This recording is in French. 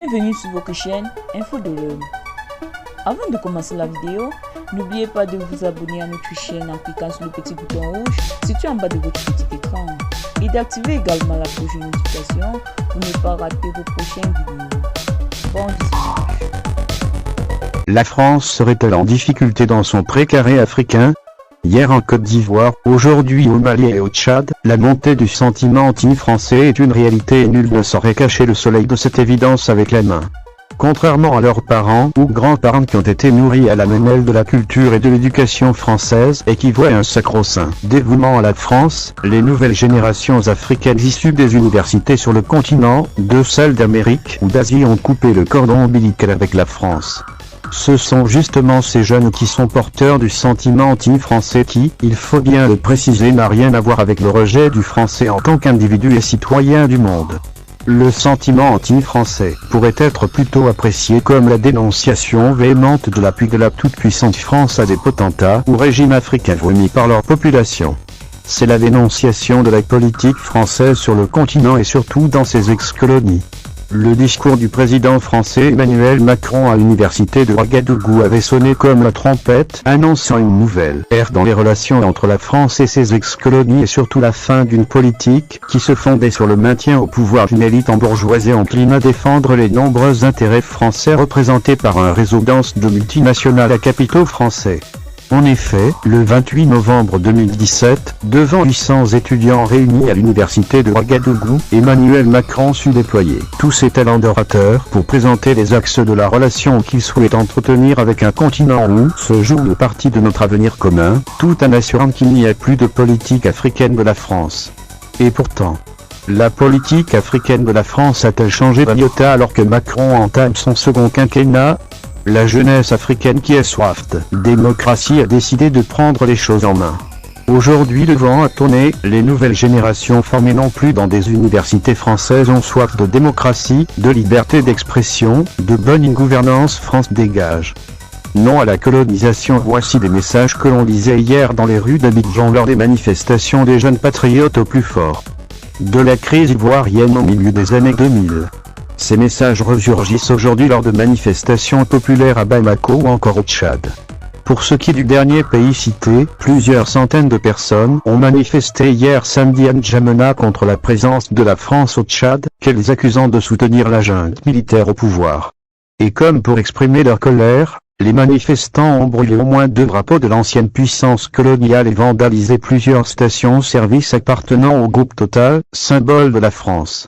Bienvenue sur votre chaîne Info de l'Homme. Avant de commencer la vidéo, n'oubliez pas de vous abonner à notre chaîne en cliquant sur le petit bouton rouge situé en bas de votre petit écran et d'activer également la cloche de notification pour ne pas rater vos prochaines vidéos. Bon visionnage. La France serait-elle en difficulté dans son précaré africain? Hier en Côte d'Ivoire, aujourd'hui au Mali et au Tchad, la montée du sentiment anti-français est une réalité et nul ne saurait cacher le soleil de cette évidence avec la main. Contrairement à leurs parents ou grands-parents qui ont été nourris à la mamelle de la culture et de l'éducation française et qui voient un sacro-saint dévouement à la France, les nouvelles générations africaines issues des universités sur le continent, de celles d'Amérique ou d'Asie ont coupé le cordon ombilical avec la France. Ce sont justement ces jeunes qui sont porteurs du sentiment anti-français qui, il faut bien le préciser, n'a rien à voir avec le rejet du français en tant qu'individu et citoyen du monde. Le sentiment anti-français pourrait être plutôt apprécié comme la dénonciation véhémente de l'appui de la toute-puissante France à des potentats ou régimes africains vomis par leur population. C'est la dénonciation de la politique française sur le continent et surtout dans ses ex-colonies. Le discours du président français Emmanuel Macron à l'université de Ouagadougou avait sonné comme la trompette, annonçant une nouvelle ère dans les relations entre la France et ses ex-colonies et surtout la fin d'une politique qui se fondait sur le maintien au pouvoir d'une élite embourgeoisée encline à défendre les nombreux intérêts français représentés par un réseau dense de multinationales à capitaux français. En effet, le 28 novembre 2017, devant 800 étudiants réunis à l'université de Ouagadougou, Emmanuel Macron sut déployer tous ses talents d'orateur pour présenter les axes de la relation qu'il souhaite entretenir avec un continent où se joue le parti de notre avenir commun, tout en assurant qu'il n'y a plus de politique africaine de la France. Et pourtant, la politique africaine de la France a-t-elle changé d'un iota alors que Macron entame son second quinquennat? La jeunesse africaine qui a soif de démocratie a décidé de prendre les choses en main. Aujourd'hui le vent a tourné, les nouvelles générations formées non plus dans des universités françaises ont soif de démocratie, de liberté d'expression, de bonne gouvernance. France dégage. Non à la colonisation. Voici des messages que l'on lisait hier dans les rues d'Abidjan lors des manifestations des jeunes patriotes au plus fort de la crise ivoirienne au milieu des années 2000. Ces messages resurgissent aujourd'hui lors de manifestations populaires à Bamako ou encore au Tchad. Pour ce qui est du dernier pays cité, plusieurs centaines de personnes ont manifesté hier samedi à N'Djamena contre la présence de la France au Tchad, qu'elles accusant de soutenir la junte militaire au pouvoir. Et comme pour exprimer leur colère, les manifestants ont brûlé au moins 2 drapeaux de l'ancienne puissance coloniale et vandalisé plusieurs stations-service appartenant au groupe Total, symbole de la France.